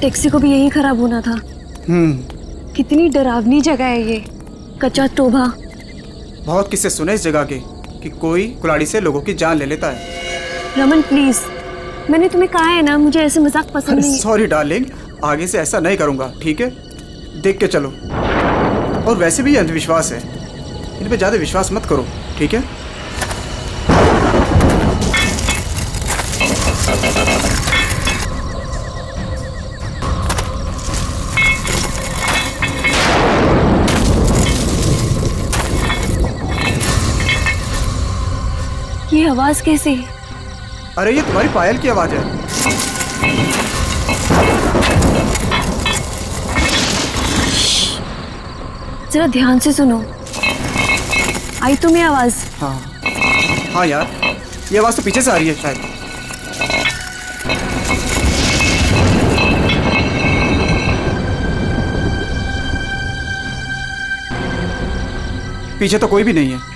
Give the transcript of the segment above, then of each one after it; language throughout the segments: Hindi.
टैक्सी को भी यही खराब होना था। कितनी डरावनी जगह है ये, कच्चा टोभा। बहुत किस्से सुने इस जगह के कि कोई कुल्हाड़ी से लोगों की जान ले लेता है। रमन प्लीज, मैंने तुम्हें कहा है ना, मुझे ऐसे मजाक पसंद नहीं। सॉरी डार्लिंग, आगे से ऐसा नहीं करूंगा, ठीक है? देख के चलो। और वैसे भी ये अंधविश्वास है, इन पे ज्यादा विश्वास मत करो, ठीक है? ये आवाज कैसी? अरे ये तुम्हारी पायल की आवाज है। जरा ध्यान से सुनो, आई तुम्हें आवाज? हाँ यार, ये आवाज तो पीछे से आ रही है शायद। पीछे तो कोई भी नहीं है।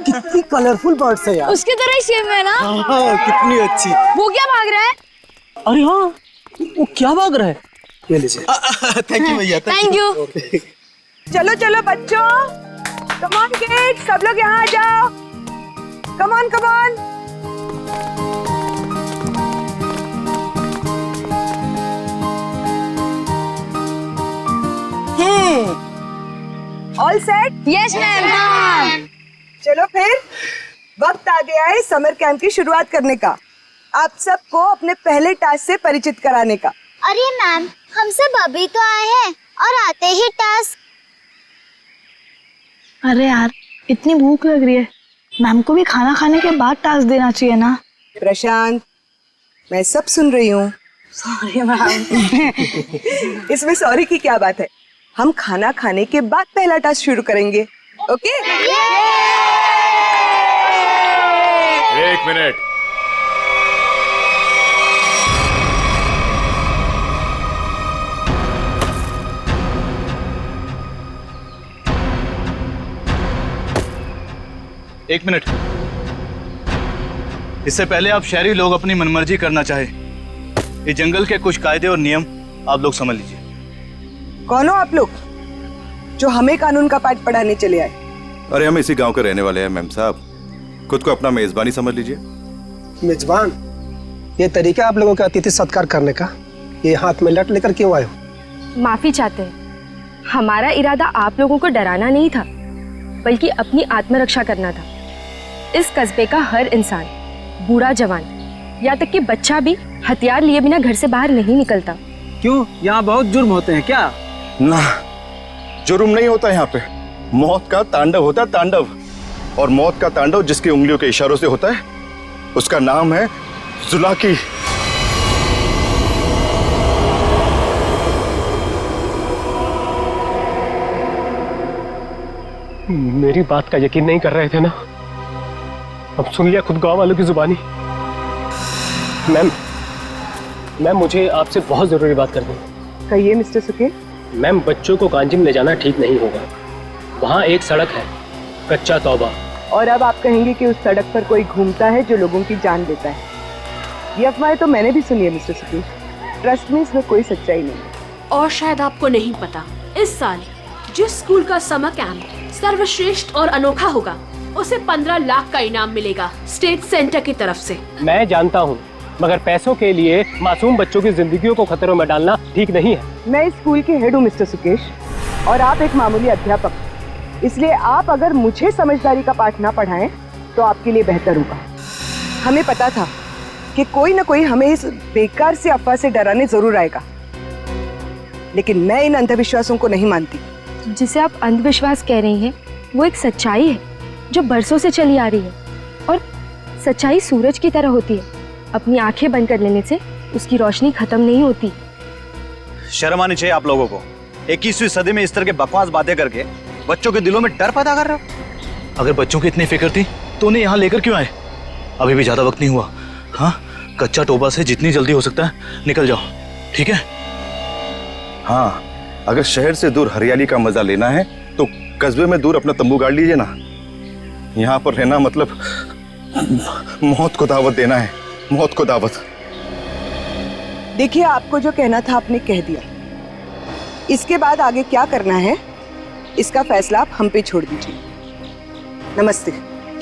कितनी कलरफुल बर्ड्स है यार। उसकी तरह ही सेम है ना? हाँ, कितनी अच्छी। वो क्या भाग रहा है? अरे हाँ, वो क्या भाग रहा है? ये लीजिए। थैंक यू भैया। Thank you. चलो चलो बच्चों, कम ऑन किड्स, सब लोग यहाँ आ जाओ। Come on come on. All set? Yes ma'am. चलो फिर वक्त आ गया है समर कैंप की शुरुआत करने का। आप सबको अपने पहले टास्क से परिचित कराने का। अरे मैम, हम सब अभी तो आए हैं और आते ही टास्क। अरे यार, इतनी भूख लग रही है, मैम को भी खाना खाने के बाद टास्क देना चाहिए ना। प्रशांत, मैं सब सुन रही हूँ। Sorry ma'am. इसमें सॉरी की क्या बात है? हम खाना खाने के बाद पहला टास्क शुरू करेंगे, ओके? एक मिनट। एक मिनट। इससे पहले आप शहरी लोग अपनी मनमर्जी करना चाहे, ये जंगल के कुछ कायदे और नियम आप लोग समझ लीजिए। कौन हो आप लोग जो हमें कानून का पाठ पढ़ाने चले आए? अरे हम इसी गांव के रहने वाले हैं मैम साहब, खुद को अपना मेजबानी समझ लीजिए। मेजबान? ये तरीका आप लोगों का अतिथि सत्कार करने का, ये हाथ में लट लेकर क्यों आए हो? माफी चाहते हैं, हमारा इरादा आप लोगों को डराना नहीं था, बल्कि अपनी आत्मरक्षा करना था। इस कस्बे का हर इंसान, बूढ़ा जवान, यहाँ तक कि बच्चा भी हथियार लिए बिना घर से बाहर नहीं निकलता। क्यों, यहाँ बहुत जुर्म होते हैं क्या? ना, जुर्म नहीं होता यहाँ पे, मौत का तांडव होता है, तांडव। और मौत का तांडव जिसकी उंगलियों के इशारों से होता है, उसका नाम है जुलाकी। मेरी बात का यकीन नहीं कर रहे थे ना? अब सुन लिया खुद गांव वालों की जुबानी। मैम मुझे आपसे बहुत जरूरी बात करनी है। कहिए मिस्टर सुके। मैम, बच्चों को कांजिम ले जाना ठीक नहीं होगा। वहाँ एक सड़क है, कच्चा तौबा। और अब आप कहेंगे कि उस सड़क पर कोई घूमता है जो लोगों की जान लेता है। ये अफवाहें तो मैंने भी सुनी है मिस्टर सुके। ट्रस्ट में इसमें कोई सच्चाई नहीं है। और शायद आपको नहीं पता, इस साल जिस स्कूल का समर कैंप सर्वश्रेष्ठ और अनोखा होगा, उसे 15 लाख का इनाम मिलेगा स्टेट सेंटर की तरफ से। मैं जानता हूँ, मगर पैसों के लिए मासूम बच्चों की जिंदगियों को खतरों में डालना ठीक नहीं है। मैं इस स्कूल के हेड हूँ मिस्टर सुकेश, और आप एक मामूली अध्यापक, इसलिए आप अगर मुझे समझदारी का पाठ ना पढ़ाएं तो आपके लिए बेहतर होगा। हमें पता था कि कोई ना कोई हमें इस बेकार से अफवाह से डराने जरूर आएगा, लेकिन मैं इन अंधविश्वासों को नहीं मानती। जिसे आप अंधविश्वास कह रही हैं वो एक सच्चाई है जो बरसों से चली आ रही है। और सच्चाई सूरज की तरह होती है, अपनी आंखें बंद कर लेने से उसकी रोशनी खत्म नहीं होती। शर्म आनी चाहिए आप लोगों को। 21वीं सदी में इस तरह के बकवास बातें करके बच्चों के दिलों में डर पैदा कर रहे हो। अगर बच्चों की इतनी फिक्र थी तो उन्हें यहाँ लेकर क्यों आए? अभी भी ज्यादा वक्त नहीं हुआ। हाँ, कच्चा टोबा से जितनी जल्दी हो सकता है निकल जाओ, ठीक है? हाँ, अगर शहर से दूर हरियाली का मजा लेना है तो कस्बे में दूर अपना तंबू गाड़ लीजिए ना। यहाँ पर रहना मतलब मौत को दावत देना है, मौत को दावत। देखिए, आपको जो कहना था आपने कह दिया। इसके बाद आगे क्या करना है इसका फैसला आप हम पे छोड़ दीजिए। नमस्ते।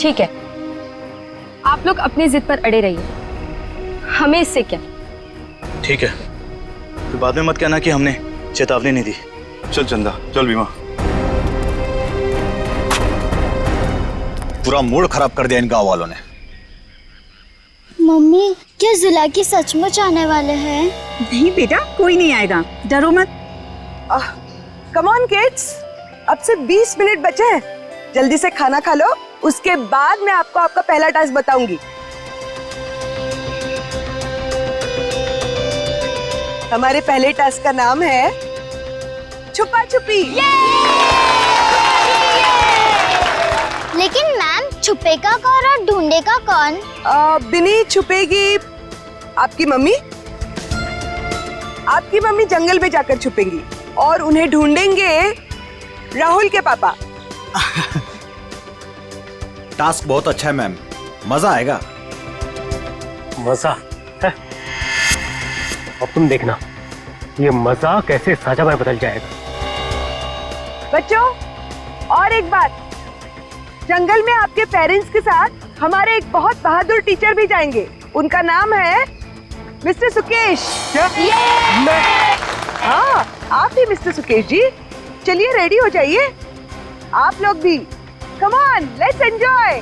ठीक है, आप लोग अपनी जिद पर अड़े रहिए, हमें इससे क्या। ठीक है, तो बाद में मत कहना कि हमने चेतावनी नहीं दी। चल चंदा, चल बीमा। पूरा मूड खराब कर दिया इन गांव वालों ने। मम्मी, क्या जुलाकी सचमुच आने वाले हैं? नहीं बेटा, कोई नहीं आएगा, डरो मत। कम ऑन किड्स, अब से 20 मिनट बचे हैं। जल्दी से खाना खा लो, उसके बाद मैं आपको आपका पहला टास्क बताऊंगी। हमारे पहले टास्क का नाम है छुपा छुपी। लेकिन मैम, छुपेगा कौन और ढूंढेगा कौन? बिनी छुपेगी आपकी मम्मी। आपकी मम्मी जंगल में जाकर छुपेंगी और उन्हें ढूंढेंगे राहुल के पापा। टास्क बहुत अच्छा है मैम, मजा आएगा। मजा है? अब तुम देखना ये मजा कैसे सजा में बदल जाएगा। बच्चों, और एक बात, जंगल में आपके पेरेंट्स के साथ हमारे एक बहुत बहादुर टीचर भी जाएंगे। उनका नाम है मिस्टर सुकेश। हाँ, आप भी मिस्टर सुकेश जी। चलिए रेडी हो जाइए, आप लोग भी। Come on, let's enjoy.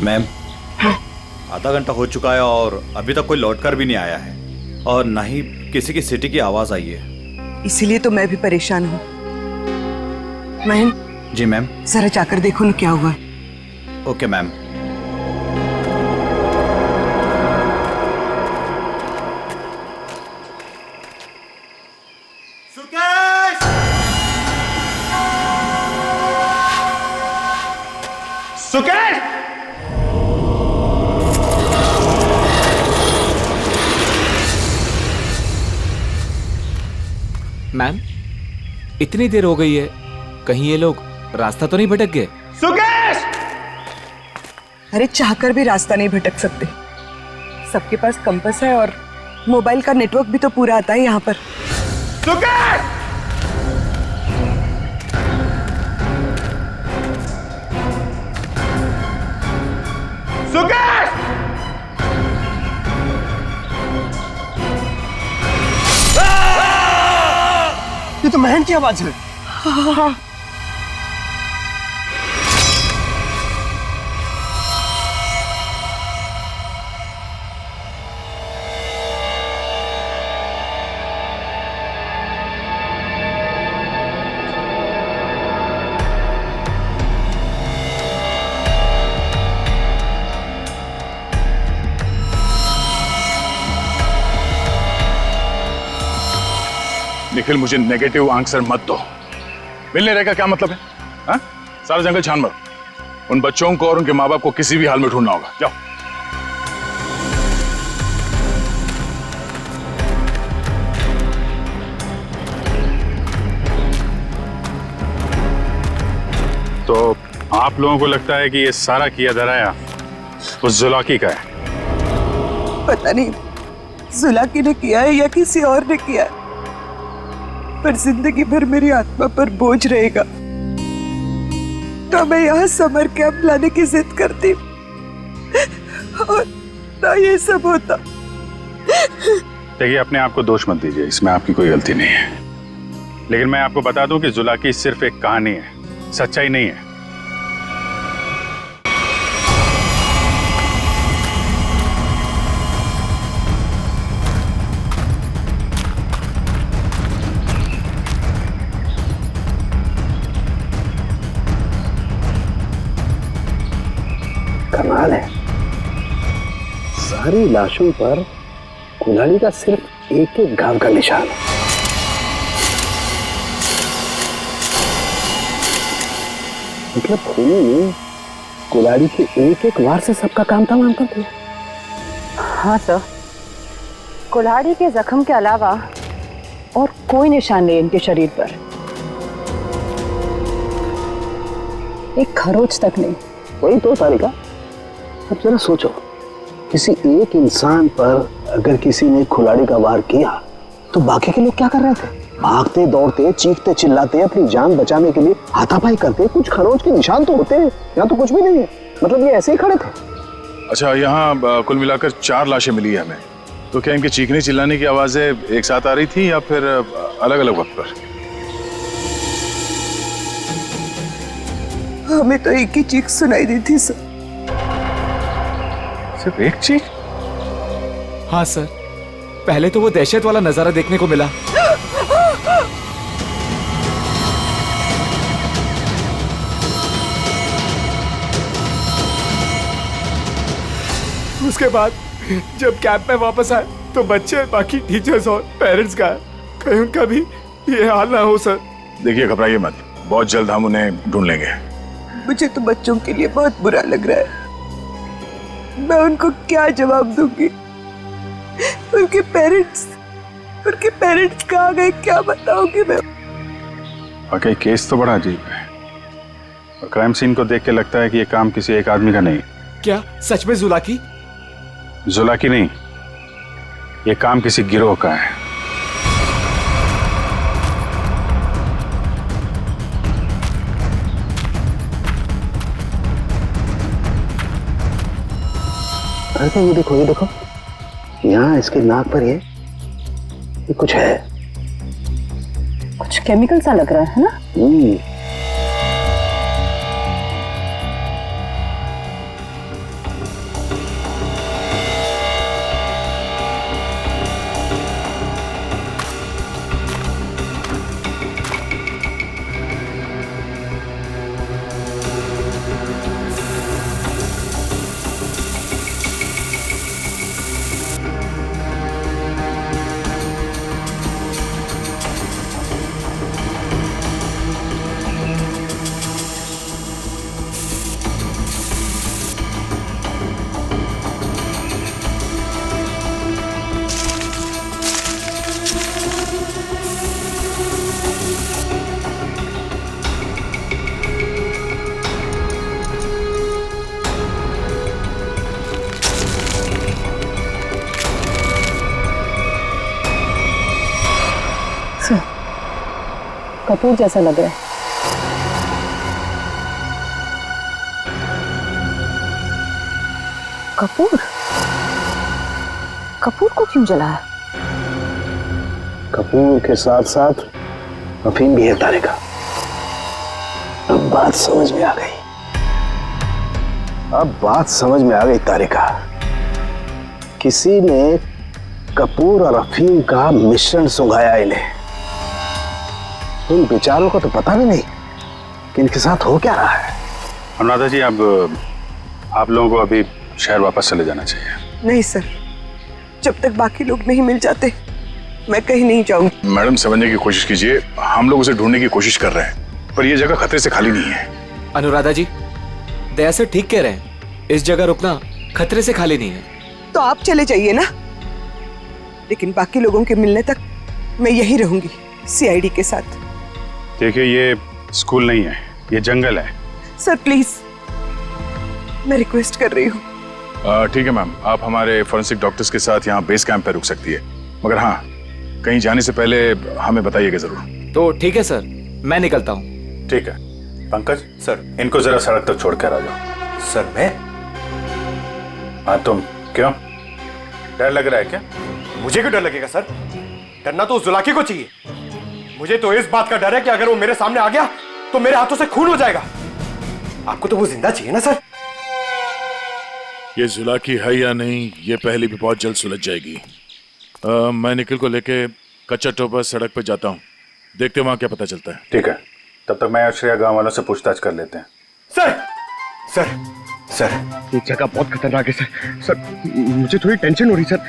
Ma'am, आधा घंटा हो चुका है और अभी तक कोई लौटकर भी नहीं आया है और ना ही किसी की सिटी की आवाज आई है। इसीलिए तो मैं भी परेशान हूँ। महन। जी मैम। जरा जाकर देखो ना क्या हुआ। Okay ma'am. सुकेश! मैम, इतनी देर हो गई है, कहीं ये लोग रास्ता तो नहीं भटक गए? सुकेश! अरे चाहकर भी रास्ता नहीं भटक सकते। सबके पास कंपास है और मोबाइल का नेटवर्क भी तो पूरा आता है यहाँ पर। सुकेश! सुकेश! ये तो महन की आवाज है। हाँ। निखिल, मुझे नेगेटिव आंसर मत दो। मिलने रहेगा क्या मतलब है? हाँ? सारा जंगल छान मारो। उन बच्चों को और उनके माँ बाप को किसी भी हाल में ढूंढना होगा। जाओ। तो आप लोगों को लगता है कि ये सारा किया धराया उस जुलाकी का है? पता नहीं जुलाकी ने किया है या किसी और ने किया है, पर जिंदगी भर मेरी आत्मा पर बोझ रहेगा। तो मैं यहाँ समर कैंप लाने की जिद करती और ना ये सब होता। देखिए, अपने आप को दोष मत दीजिए, इसमें आपकी कोई गलती नहीं है। लेकिन मैं आपको बता दूं कि जुलाकी सिर्फ एक कहानी है, सच्चाई नहीं है। कमाल है, सारी लाशों पर कुल्हाड़ी का सिर्फ एक एक घाव का निशान है। मतलब खूनी ने कुल्हाड़ी के एक एक वार से सबका काम तमाम कर दिया। हाँ सर, कुल्हाड़ी के जख्म के अलावा और कोई निशान नहीं इनके शरीर पर, एक खरोच तक नहीं। वही तो तारिका, अब जरा सोचो, किसी एक इंसान पर अगर किसी ने कुल्हाड़ी का वार किया तो बाकी के लोग क्या कर रहे थे? भागते दौड़ते, चीखते चिल्लाते, अपनी जान बचाने के लिए हाथापाई करते। कुछ खरोच के निशान तो होते हैं, यहाँ तो कुछ भी नहीं है। मतलब ये ऐसे ही खड़े थे। अच्छा, यहाँ कुल मिलाकर 4 लाशें मिली है हमें। तो क्या इनके चीखने चिल्लाने की आवाजें एक साथ आ रही थी या फिर अलग अलग वक्त पर? हमें तो एक ही चीख सुनाई दी थी सर। सिर्फ एक चीख? हाँ सर, पहले तो वो दहशत वाला नजारा देखने को मिला। उसके बाद जब कैंप में वापस आए तो बच्चे, बाकी टीचर्स और पेरेंट्स का कहीं उनका भी ये हाल ना हो सर। देखिए, घबराइए मत, बहुत जल्द हम उन्हें ढूंढ लेंगे। मुझे तो बच्चों के लिए बहुत बुरा लग रहा है। मैं उनको क्या जवाब दूंगी? उनके पेरेंट्स कहाँ गए, क्या बताऊंगी मैं? वाकई केस तो बड़ा अजीब है और क्राइम सीन को देख के लगता है कि ये काम किसी एक आदमी का नहीं। क्या सच में जुलाकी? जुलाकी नहीं, ये काम किसी गिरोह का है। अरे ये देखो, यहाँ इसके नाक पर ये कुछ है, कुछ केमिकल सा लग रहा है ना? कपूर जैसा लग रहा है। कपूर को क्यों जलाया? कपूर के साथ साथ अफीम भी है तारिका। अब बात समझ में आ गई तारिका। किसी ने कपूर और अफीम का मिश्रण सुंघाया इन्हें। उन बेचारों को तो पता भी नहीं कि इनके साथ हो क्या रहा है। अनुराधा जी, अब आप लोगों को अभी शहर वापस चले जाना चाहिए। नहीं सर, जब तक बाकी लोग नहीं मिल जाते मैं कहीं नहीं जाऊंगी। मैडम समझने की कोशिश कीजिए, हम लोग उसे ढूंढने की कोशिश कर रहे हैं, पर यह जगह खतरे से खाली नहीं है। अनुराधा जी, दया सर ठीक कह रहे हैं, इस जगह रुकना खतरे से खाली नहीं है। तो आप चले जाइए ना, लेकिन बाकी लोगों के मिलने तक मैं यहीं रहूंगी सीआईडी के साथ। देखिए, ये स्कूल नहीं है, ये जंगल है। सर प्लीज, मैं रिक्वेस्ट कर रही हूँ। ठीक है मैम, आप हमारे फॉरेंसिक डॉक्टर्स के साथ यहाँ बेस कैंप पे रुक सकती है, मगर हाँ, कहीं जाने से पहले हमें बताइएगा जरूर। तो ठीक है सर, मैं निकलता हूँ। ठीक है। पंकज सर, इनको जरा सड़क तक छोड़ कर आ जाओ। सर मैं? हाँ तुम, क्यों डर लग रहा है क्या? मुझे क्यों डर लगेगा सर? डरना तो उस जुलाकी को चाहिए। मुझे तो इस बात का डर है कि अगर वो मेरे सामने आ गया तो मेरे हाथों से खून हो जाएगा। आपको तो वो जिंदा चाहिए ना सर? ये जुलाकी है या नहीं, ये पहले भी बहुत जल्द सुलझ जाएगी। मैं निखिल को लेके कच्चा टोपा सड़क पे जाता हूँ, देखते वहां क्या पता चलता है। ठीक है, तब तक मैं और श्रेया गांव वालों से पूछताछ कर लेते हैं। सर सर सर, ये जगह बहुत खतरनाक है सर। सर मुझे थोड़ी टेंशन हो रही सर,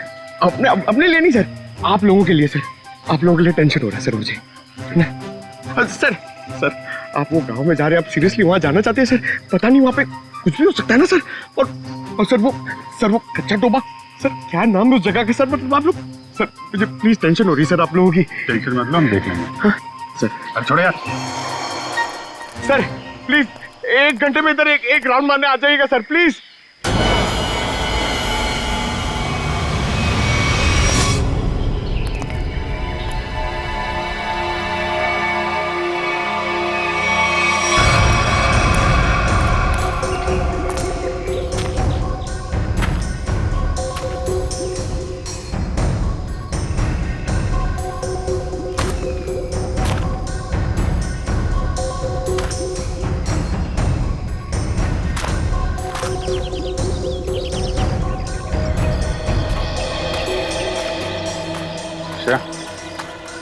अपने लिए नहीं सर, आप लोगों के लिए सर। आप लोगों के लिए टेंशन हो रहा है सर मुझे ना। सर सर, आप वो गांव में जा रहे हैं, आप सीरियसली वहां जाना चाहते हैं सर? पता नहीं, वहां पे कुछ भी हो सकता है ना सर। और सर वो कच्चा टोबा, सर क्या नाम है उस जगह के सर? मतलब आप लोग सर, मुझे प्लीज टेंशन हो रही है सर आप लोगों की। टेंशन मतलब हम देख लेंगे। हाँ, सर अब छोड़ो यार। सर प्लीज 1 घंटे में इधर एक राउंड मारने आ जाइएगा सर प्लीज।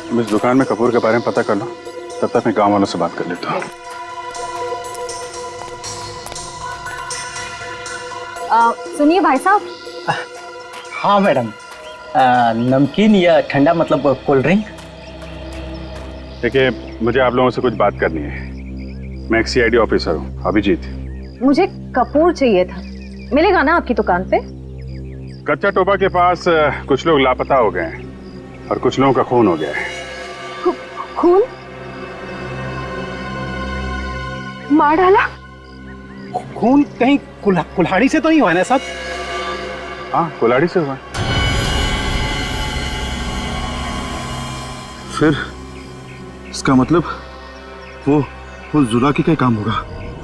तुम इस दुकान में कपूर के बारे में पता कर लो, तब तक मैं गांव वालों से बात कर लेता हूँ। सुनिए भाई साहब। हाँ मैडम, नमकीन या ठंडा मतलब कोल्ड ड्रिंक? देखिए, मुझे आप लोगों से कुछ बात करनी है। मैं एक सीआईडी ऑफिसर हूँ, अभिजीत। मुझे कपूर चाहिए था, मिलेगा ना आपकी दुकान पे? कच्चा टोबा के पास कुछ लोग लापता हो गए हैं और कुछ लोगों का खून हो गया है। खून? मार डाला? खून कहीं कुल्हाड़ी से तो नहीं हुआ ना साहब? हाँ, कुल्हाड़ी से हुआ। फिर इसका मतलब वो जुलाकी का काम होगा।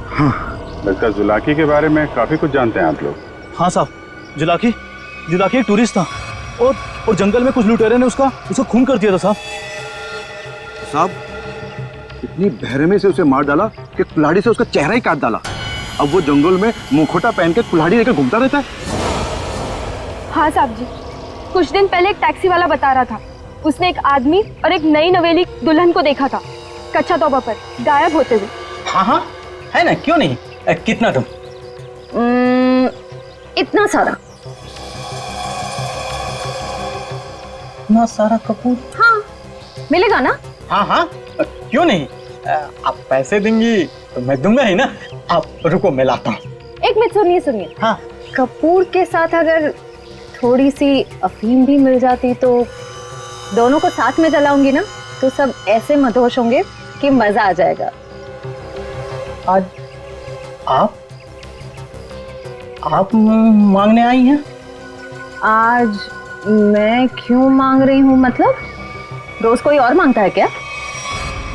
हाँ, लगता है जुलाकी के बारे में काफी कुछ जानते हैं आप लोग। हाँ साहब, जुलाकी एक टूरिस्ट था और जंगल में कुछ लुटेरे ने उसका खून कर दिया था साहब। साहब, इतनी बहरमे से उसे मार डाला कि कुल्हाड़ी से उसका चेहरा ही काट डाला। अब वो जंगल में मुखोटा पहन के कुल्हाड़ी लेकर घूमता रहता है। हाँ साहब जी, कुछ दिन पहले एक टैक्सी वाला बता रहा था, उसने एक आदमी और एक नई नवेली दुल्हन को देखा था कच्चा तोबा पर गायब होते हुए। हाँ हाँ, है ना, क्यों नहीं। कितना तुम? इतना सारा। इतना सारा कपूर? हाँ, मिलेगा ना? हाँ हाँ, क्यों नहीं। आप पैसे देंगी तो मैं दूंगा ही ना। आप रुको, मैं लाता हूँ। एक मिनट सुनिए। हाँ, कपूर के साथ अगर थोड़ी सी अफीम भी मिल जाती तो दोनों को साथ में जलाऊंगी ना, तो सब ऐसे मदहोश होंगे कि मजा आ जाएगा। आज आप मांगने आई हैं? आज मैं क्यों मांग रही हूँ मतलब? रोज कोई और मांगता है क्या?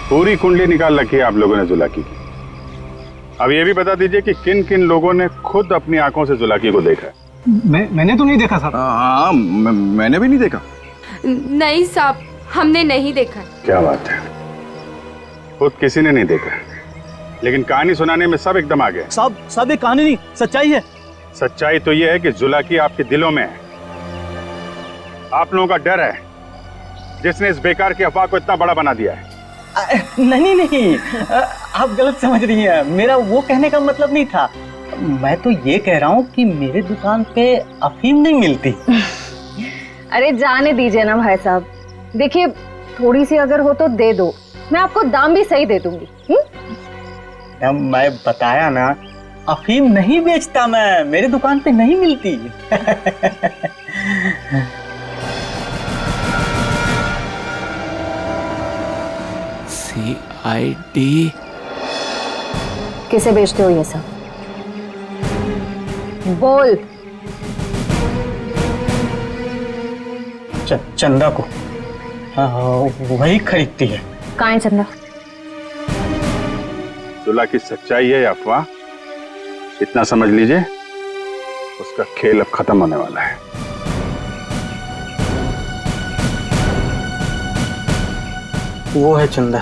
पूरी कुंडली निकाल रखी है आप लोगों ने जुलाकी की। अब ये भी बता दीजिए कि किन किन लोगों ने खुद अपनी आंखों से जुलाकी को देखा है? मैंने तो नहीं देखा साहब। हाँ, मैंने भी नहीं देखा। नहीं साहब, हमने नहीं देखा। क्या बात है, खुद किसी ने नहीं देखा, लेकिन कहानी सुनाने में सब एकदम आ गए। साहब ये कहानी नहीं, सच्चाई है। सच्चाई तो ये है कि जुलाकी आपके दिलों में है। आप लोगों का डर है जिसने इस बेकार की अफवाह को इतना बड़ा बना दिया है। नहीं, आप गलत समझ रही हैं। मेरा वो कहने का मतलब नहीं था। मैं तो ये कह रहा हूँ कि मेरे दुकान पे अफीम नहीं मिलती। अरे जाने दीजिए ना भाई साहब, देखिए थोड़ी सी अगर हो तो दे दो, मैं आपको दाम भी सही दे दूंगी। मैं बताया ना, अफीम नहीं बेचता मैं, मेरी दुकान पे नहीं मिलती। CID किसे बेचते हो ये सब? बोल। चंदा को। हाँ, वही खरीदती है। कहाँ है चंदा? सुलह की सच्चाई है या अफवाह, इतना समझ लीजिए, उसका खेल अब खत्म होने वाला है। वो है चंदा,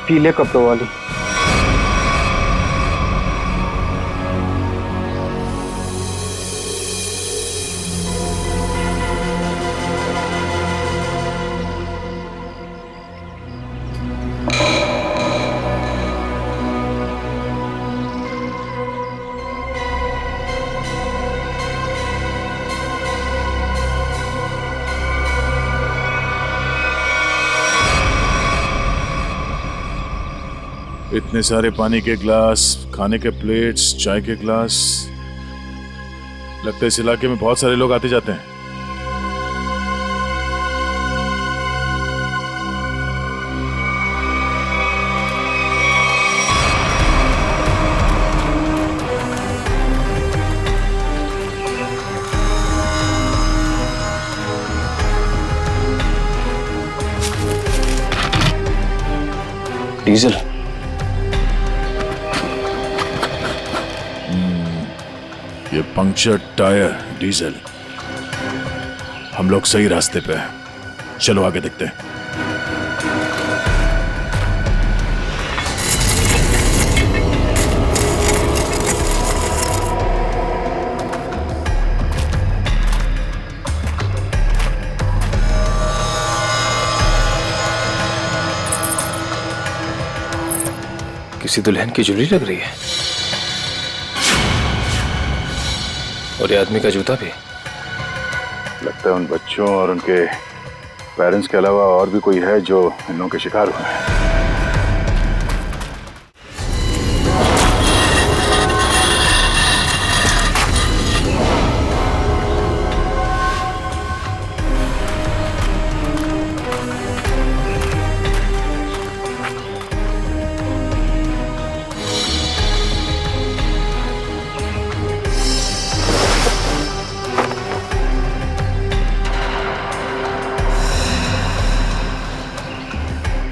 पीले कपड़ों वाली। इतने सारे पानी के ग्लास, खाने के प्लेट्स, चाय के ग्लास, लगता है इस इलाके में बहुत सारे लोग आते जाते हैं। डीजल। ये पंक्चर टायर, डीजल। हम लोग सही रास्ते पे हैं, चलो आगे देखते हैं। किसी दुल्हन की ज्वेलरी लग रही है, और ये आदमी का जूता भी। लगता है उन बच्चों और उनके पेरेंट्स के अलावा और भी कोई है जो इन लोगों के शिकार हुए हैं।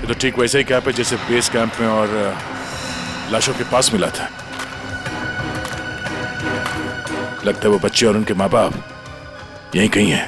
तो ठीक वैसे ही कैप है जैसे बेस कैंप में और लाशों के पास मिला था। लगता है वो बच्चे और उनके माँ बाप यहीं कहीं हैं।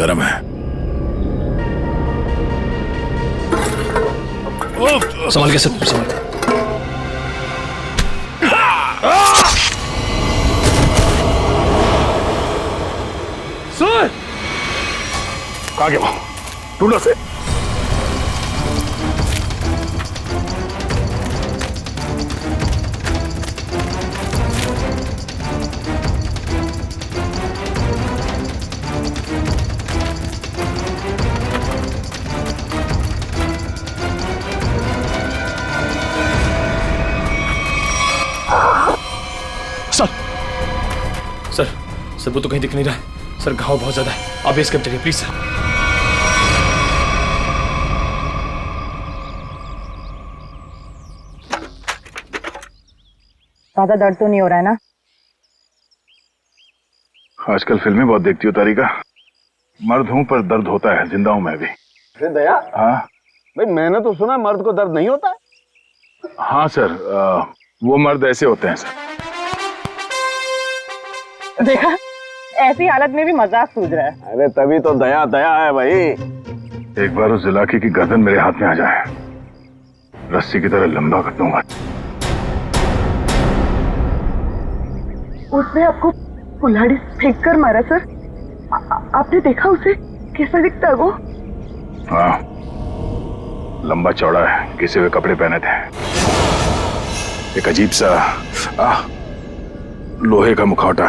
गरम है। संभाल के सर, संभाल के। सर कहाँ गया वो? ढूंढो से। सर वो तो कहीं दिख नहीं रहा है सर, घाव बहुत ज्यादा है, आप बेस कैंप चलिए प्लीज सर। ज्यादा दर्द तो नहीं हो रहा है ना? आजकल फिल्में बहुत देखती हो तारिका। मर्द हूं पर दर्द होता है, जिंदा हूं मैं भी। दया, हाँ भाई मैंने तो सुना मर्द को दर्द नहीं होता है। हाँ सर, वो मर्द ऐसे होते हैं सर। देखा, ऐसी हालत में भी मजाक सूझ रहा है। अरे तभी तो दया दया है भाई। एक बार उस जुलाकी की गर्दन मेरे हाथ में आ जाए, रस्सी की तरह लंबा कर दूंगा। उसने आपको कुल्हाड़ी फेंक कर मारा सर? आपने देखा उसे? कैसा दिखता है वो? हाँ, लंबा चौड़ा है, घिसे हुए कपड़े पहने थे, एक अजीब सा लोहे का मुखौटा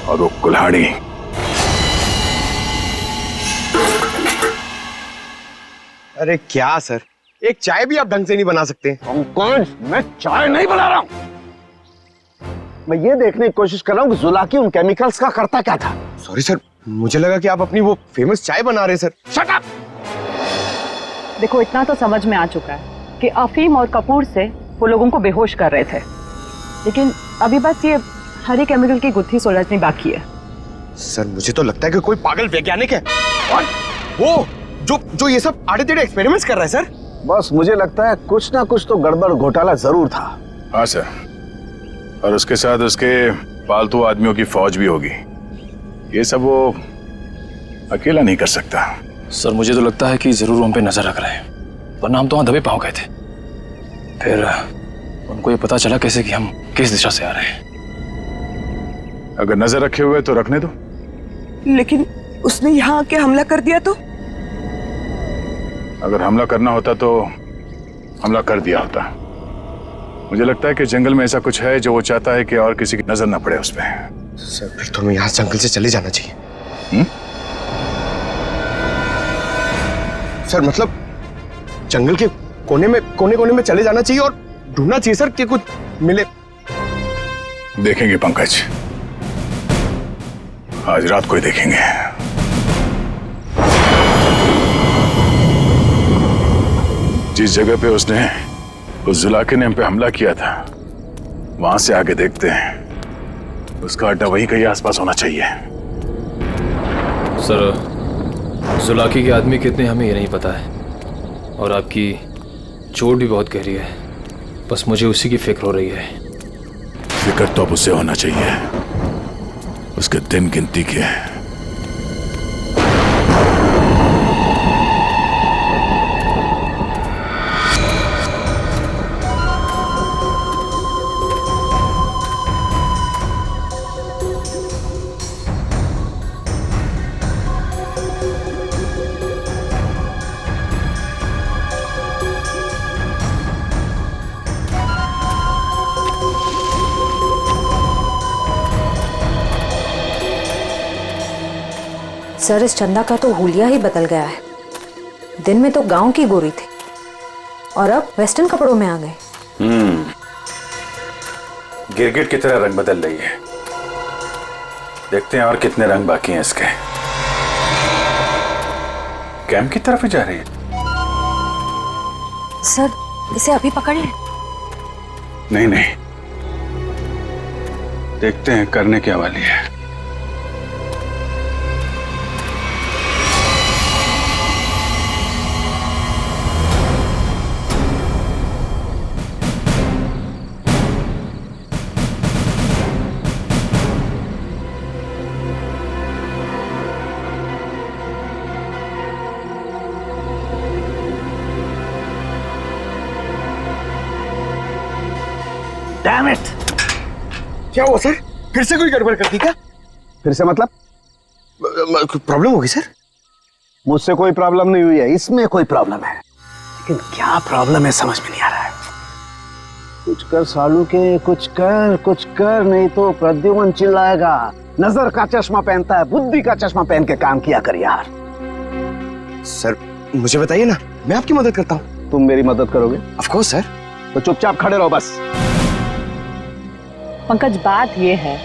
और वो कुल्हाड़ी। अरे क्या सर, एक चाय भी आप ढंग से नहीं बना सकते? पंकज, मैं चाय नहीं बना रहा हूं। मैं ये देखने की कोशिश कर रहा हूं कि जुलाकी उन केमिकल्स का करता क्या था। सॉरी सर, मुझे लगा कि आप अपनी वो फेमस चाय बना रहे सर। Shut up! देखो, इतना तो समझ में आ चुका है कि अफीम और कपूर से वो लोगों को बेहोश कर रहे थे, लेकिन अभी बस ये हरी केमिकल की गुत्थी सुलझनी बाकी है। सर मुझे तो लगता है कि कोई पागल वैज्ञानिक है और वो जो ये सब आड़े टेढ़े एक्सपेरिमेंट्स कर रहा है सर। बस मुझे लगता है कुछ ना कुछ तो गड़बड़ घोटाला जरूर था। हाँ सर, और उसके साथ उसके पालतू आदमियों की फौज भी होगी। ये सब वो अकेला नहीं कर सकता। सर मुझे तो लगता है कि जरूर हम पे नजर रख रहे हैं, वरना हम तो वहां दबे पांव गए थे। फिर उनको ये पता चला कैसे कि हम किस दिशा से आ रहे हैं। अगर नजर रखे हुए तो रखने दो। लेकिन उसने यहाँ आके हमला कर दिया तो? अगर हमला करना होता तो हमला कर दिया होता। मुझे लगता है कि जंगल में ऐसा कुछ है जो वो चाहता है कि और किसी की नजर ना पड़े उस पर। सर फिर तो हमें यहाँ जंगल से चले जाना चाहिए। सर मतलब जंगल के कोने में चले जाना चाहिए और ढूंढना चाहिए सर कि कुछ मिले। देखेंगे पंकज, आज रात को ही देखेंगे। जिस जगह पे उसने उस जुलाकी ने हम पे हमला किया था, वहां से आगे देखते हैं। उसका अड्डा वहीं कहीं आसपास होना चाहिए। सर जुलाकी के आदमी कितने हमें ये नहीं पता है, और आपकी चोट भी बहुत गहरी है। बस मुझे उसी की फिक्र हो रही है। फिक्र तो अब उसे होना चाहिए, उसके दिन गिनती के। सर इस चंदा का तो हुलिया ही बदल गया है। दिन में तो गांव की गोरी थी और अब वेस्टर्न कपड़ों में आ गए। गिरगिट की तरह रंग बदल रही है। देखते हैं और कितने रंग बाकी हैं इसके। कैंप की तरफ ही जा रही है। सर इसे अभी पकड़े? नहीं नहीं, देखते हैं करने क्या वाली है। Damn it! क्या हुआ सर? फिर से कोई गड़बड़ कर दी क्या? फिर से मतलब? प्रॉब्लम होगी सर? मुझसे कोई प्रॉब्लम नहीं हुई है, इसमें कोई प्रॉब्लम है। लेकिन क्या प्रॉब्लम है समझ में नहीं आ रहा है। कुछ कर सालू के, कुछ कर, नहीं तो प्रद्युमन चिल्लाएगा। नजर का चश्मा पहनता है, बुद्धि का चश्मा पहन के काम किया कर यार। सर मुझे बताइए ना, मैं आपकी मदद करता हूँ। तुम मेरी मदद करोगे? Of course sir. तो चुपचाप खड़े रहो बस। पंकज, बात ये है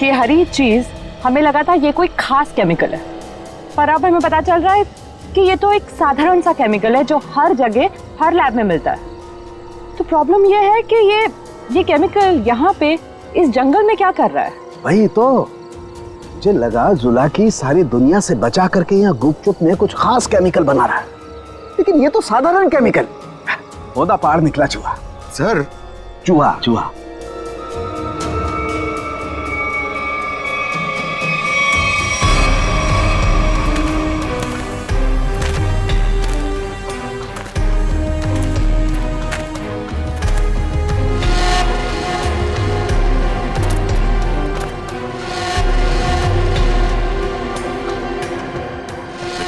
कि हर एक चीज हमें लगा था ये कोई खास केमिकल है, पर अब हमें पता चल रहा है कि ये तो एक साधारण सा केमिकल है जो हर जगह हर लैब में मिलता है। तो प्रॉब्लम ये है कि ये केमिकल यहाँ पे इस जंगल में क्या कर रहा है? वही तो मुझे लगा जुलाकी सारी दुनिया से बचा करके यहाँ गुपचुप में कुछ खास केमिकल बना रहा है, लेकिन ये तो साधारण केमिकल। ओदा पार निकला चूहा। सर चूहा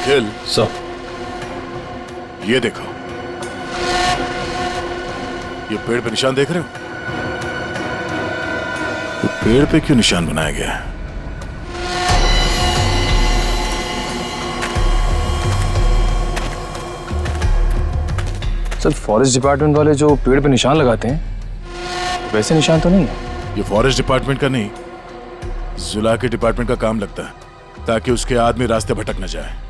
निखिल सर, ये देखो, ये पेड़ पे निशान देख रहे हो? तो पेड़ पे क्यों निशान बनाया गया है? सर फॉरेस्ट डिपार्टमेंट वाले जो पेड़ पे निशान लगाते हैं वैसे निशान तो नहीं है। ये फॉरेस्ट डिपार्टमेंट का नहीं, जुला के डिपार्टमेंट का काम लगता है, ताकि उसके आदमी रास्ते भटक न जाए।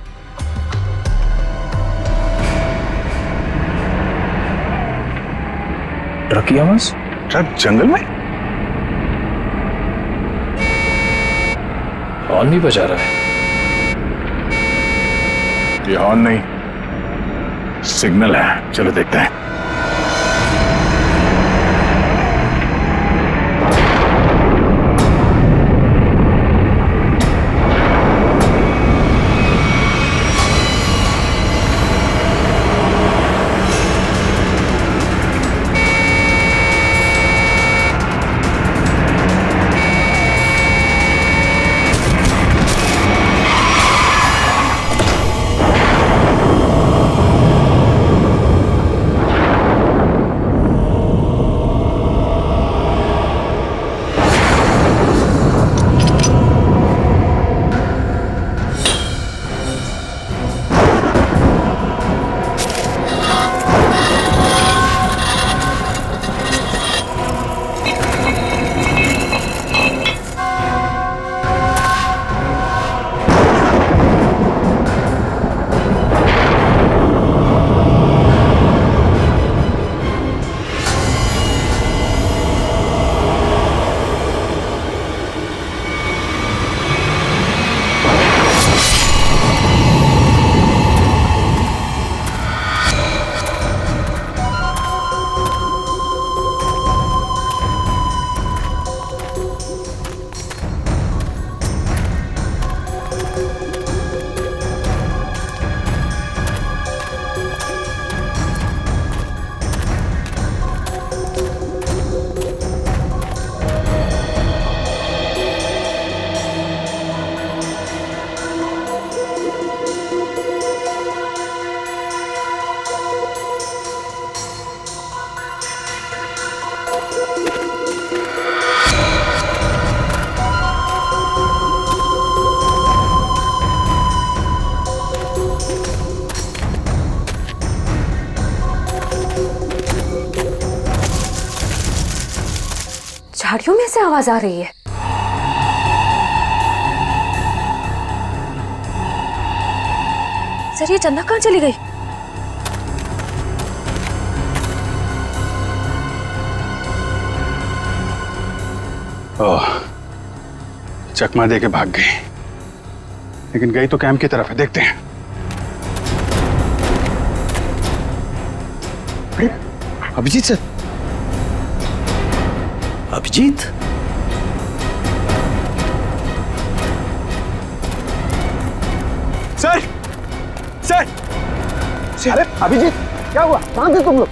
ट्रक की आवाज? ट्रक जंगल में? हॉर्न भी बजा रहा है। ये हॉर्न नहीं, सिग्नल है। चलो देखते हैं। झाड़ियों में से आवाज आ रही है। सर ये चंदा कहाँ चली गई? ओह, चकमा दे के भाग गई, लेकिन गई तो कैंप की तरफ है। देखते हैं। Abhijeet sir. Abhijeet? Sir sir अरे अभिजीत, क्या हुआ? कहां थे तुम लोग?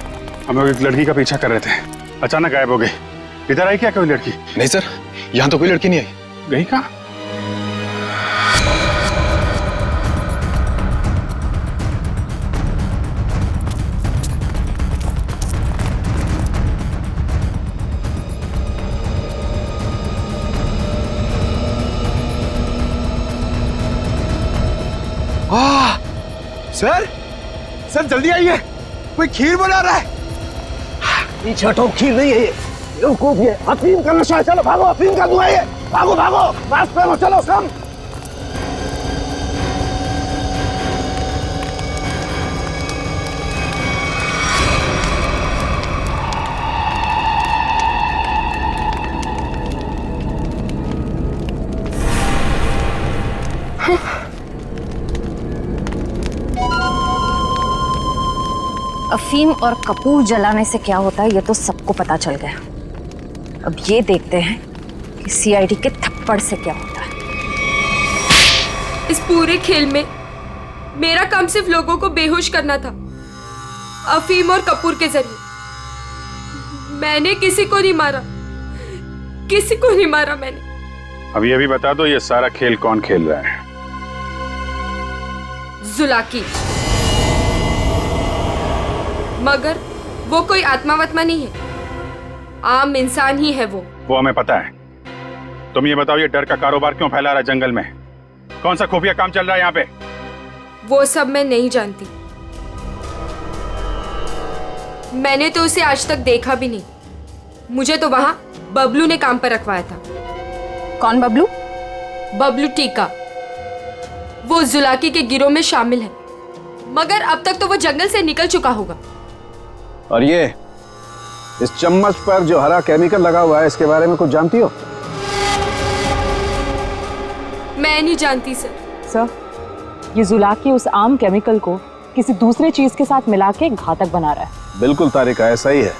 हम लोग एक लड़की का पीछा कर रहे थे, अचानक गायब हो गई। इधर आई क्या कोई लड़की? नहीं सर, यहाँ तो कोई लड़की नहीं आई। गई कहाँ? सर सर जल्दी आइए, कोई खीर बना रहा है। पीछे हटो, खीर नहीं है ये, बेवकूफ ये अफीम का नशा है। चलो भागो, अफीम का धुआं है। भागो भागो, मास्क पहनो, चलो कम। अफीम और कपूर जलाने से क्या होता है ये तो सबको पता चल गया। अब ये देखते हैं कि सीआईडी के थप्पड़ से क्या होता है। इस पूरे खेल में मेरा काम सिर्फ लोगों को बेहोश करना था, अफीम और कपूर के जरिए। मैंने किसी को नहीं मारा, किसी को नहीं मारा मैंने। अब ये भी बता दो, ये सारा खेल कौन खेल रहा है? जुलाकी। मगर वो कोई आत्मा वात्मा नहीं है, आम इंसान ही है वो हमें पता है। तुम ये बताओ, ये डर का कारोबार क्यों फैला रहा है जंगल में? कौन सा खुफिया काम चल रहा है यहाँ पे? वो सब मैं नहीं जानती। मैंने तो उसे आज तक देखा भी नहीं। मुझे तो वहां बबलू ने काम पर रखवाया था। कौन बबलू? बबलू टीका। वो जुलाकी के गिरोह में शामिल है, मगर अब तक तो वो जंगल से निकल चुका होगा। और ये इस चम्मच पर जो हरा केमिकल लगा हुआ है, इसके बारे में कुछ जानती हो? मैं नहीं जानती सर। सर, ये जुलाकी उस आम केमिकल को किसी दूसरे चीज के साथ मिला के घातक बना रहा है। बिल्कुल तारिका, ऐसा ही है।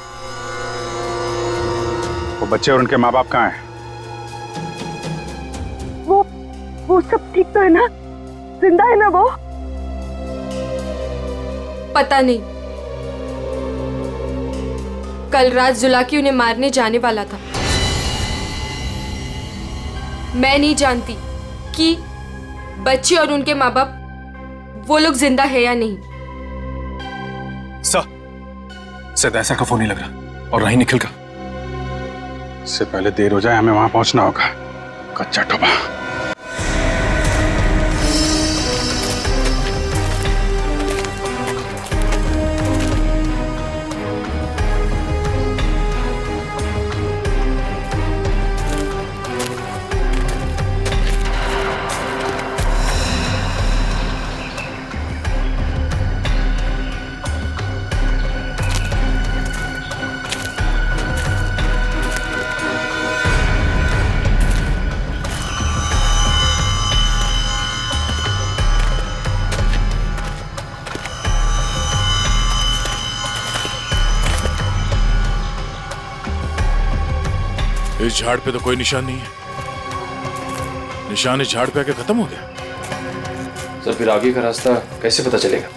वो बच्चे और उनके माँ बाप कहाँ हैं? वो सब ठीक तो है ना? जिंदा है ना वो? पता नहीं। कल रात जुलाकी उन्हें मारने जाने वाला था। मैं नहीं जानती कि बच्चे और उनके माँ बाप वो लोग जिंदा है या नहीं। शायद ऐसा का फोन नहीं लग रहा, और नहीं निखिल का। इससे पहले देर हो जाए, हमें वहां पहुंचना होगा। कच्चा टोबा। इस झाड़ पे तो कोई निशान नहीं है। निशान इस झाड़ पे आके खत्म हो गया। सर, फिर आगे का रास्ता कैसे पता चलेगा?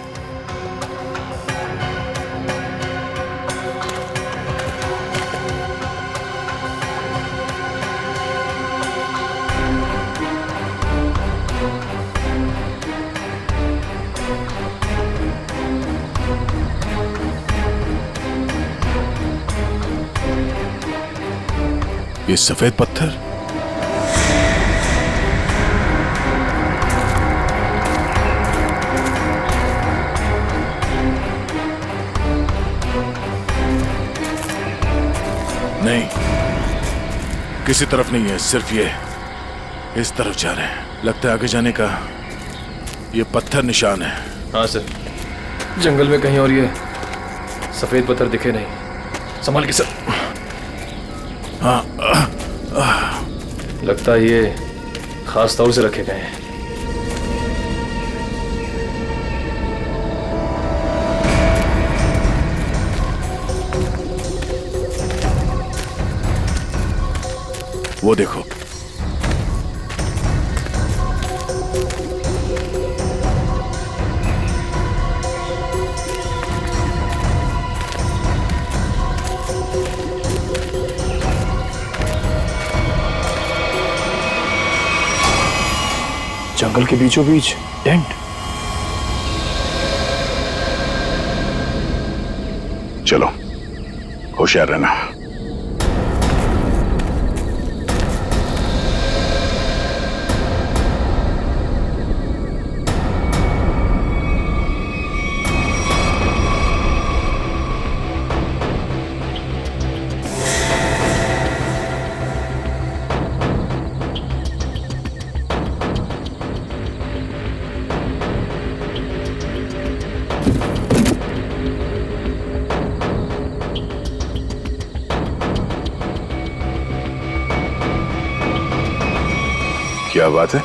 ये सफेद पत्थर, नहीं, किसी तरफ नहीं है, सिर्फ ये इस तरफ जा रहे हैं। लगता है आगे जाने का ये पत्थर निशान है। हाँ सर, जंगल में कहीं और ये सफेद पत्थर दिखे नहीं। संभाल के सर। हाँ, लगता है ये खास तौर से रखे गए हैं। वो देखो, जंगल के बीचों बीच टेंट। चलो, होशियार रहना। क्या बात है?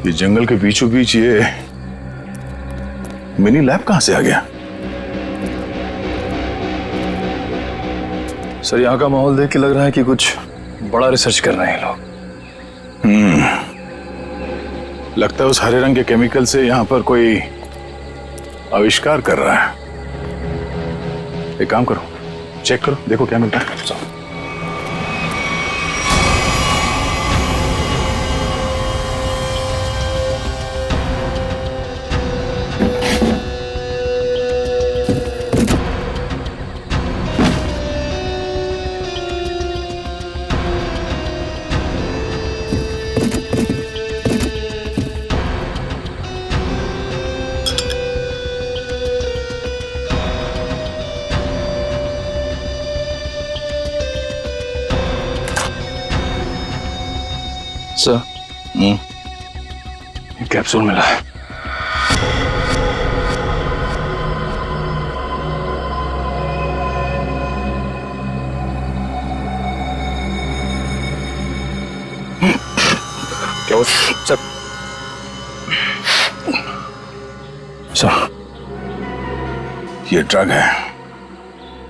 ये जंगल के बीचों बीच ये मिनी लैब कहां से आ गया? सर, यहाँ का माहौल देख के लग रहा है कि कुछ बड़ा रिसर्च कर रहे हैं लोग। लगता है उस हरे रंग के केमिकल से यहाँ पर कोई आविष्कार कर रहा है। एक काम करो, चेक करो, देखो क्या मिलता है। चलो। सर, कैप्सूल मिला है। क्या सर? सर, ये ड्रग है।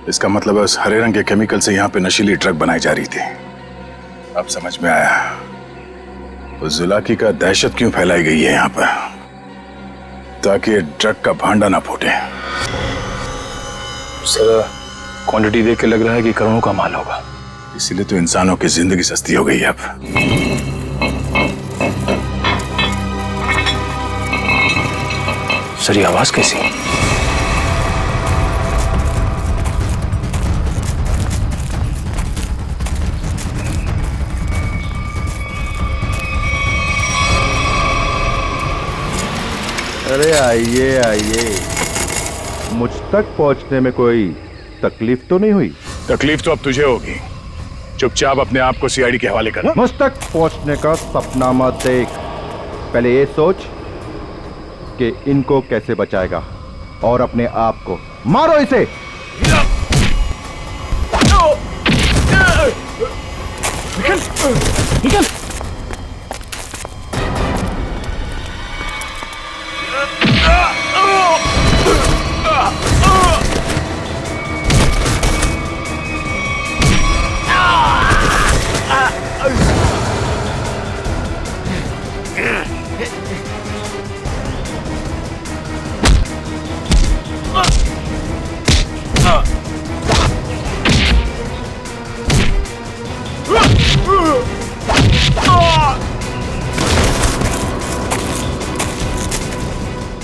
इसका मतलब है उस हरे रंग के केमिकल से यहाँ पे नशीली ड्रग बनाई जा रही थी। अब समझ में आया उस जुलाकी का दहशत क्यों फैलाई गई है यहाँ पर, ताकि ये ड्रग का भांडा ना फूटे। सर, क्वांटिटी देख के लग रहा है कि करोड़ों का माल होगा। इसीलिए तो इंसानों की जिंदगी सस्ती हो गई है अब। सर, ये आवाज कैसी? अरे आइए आइए, मुझ तक पहुंचने में कोई तकलीफ तो नहीं हुई? तकलीफ तो अब तुझे होगी। चुपचाप अपने आप को सीआईडी के हवाले कर। मुझ तक पहुंचने का सपना मत देख, पहले ये सोच कि इनको कैसे बचाएगा, और अपने आप को मारो इसे। निकल, निकल।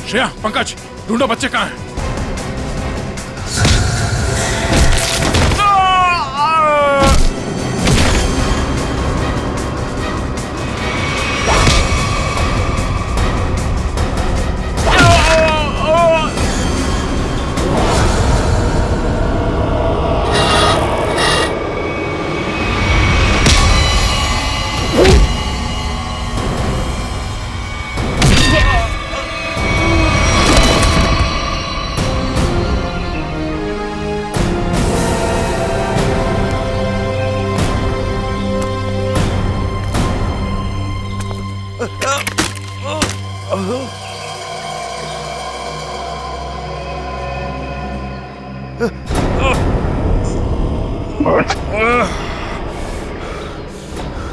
श्रेया, पंकज, ढूंढो बच्चे कहाँ हैं?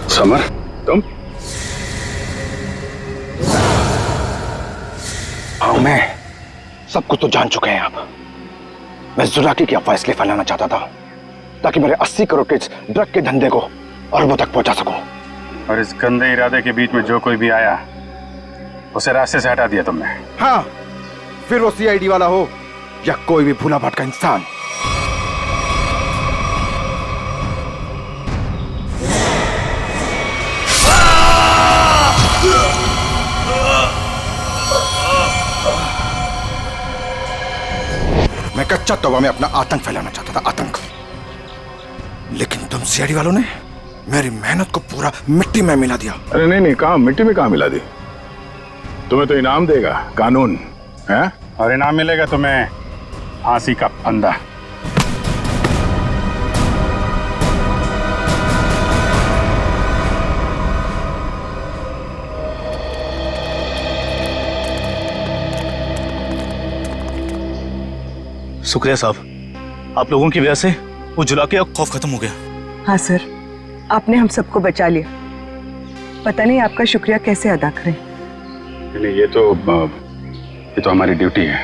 समर, तुम? हाँ, मैं सब कुछ तो जान चुके हैं आप। मैं जुलाकी की अफवाह इसलिए फैलाना चाहता था ताकि मेरे 80 करोड़ के ड्रग के धंधे को अरबों तक पहुंचा सकूं। और इस गंदे इरादे के बीच में जो कोई भी आया उसे रास्ते से हटा दिया तुमने। हाँ, फिर वो सीआईडी वाला हो या कोई भी भूला भटका इंसान। मैं कच्चा तवा में अपना आतंक फैलाना चाहता था, आतंक। लेकिन तुम सीआईडी वालों ने मेरी मेहनत को पूरा मिट्टी में मिला दिया। अरे नहीं नहीं, कहाँ मिट्टी में कहाँ मिला दी? तुम्हें तो इनाम देगा कानून, है? और इनाम मिलेगा तुम्हें फांसी का फंदा। शुक्रिया साहब, आप लोगों की वजह से वो जुलाकी का खौफ खत्म हो गया। हाँ सर, आपने हम सबको बचा लिया। पता नहीं आपका शुक्रिया कैसे अदा करें। नहीं, ये तो हमारी ड्यूटी है।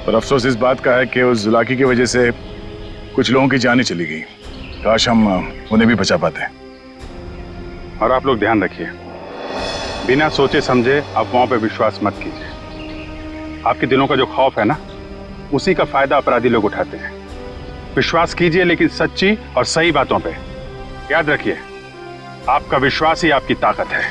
पर अफसोस इस बात का है कि उस जुलाकी की वजह से कुछ लोगों की जानें चली गई। काश हम उन्हें भी बचा पाते। और आप लोग ध्यान रखिए, बिना सोचे समझे अफवाहों पे विश्वास मत कीजिए। आपके दिलों का जो खौफ है ना, उसी का फायदा अपराधी लोग उठाते हैं। विश्वास कीजिए लेकिन सच्ची और सही बातों पे। याद रखिए, आपका विश्वास ही आपकी ताकत है।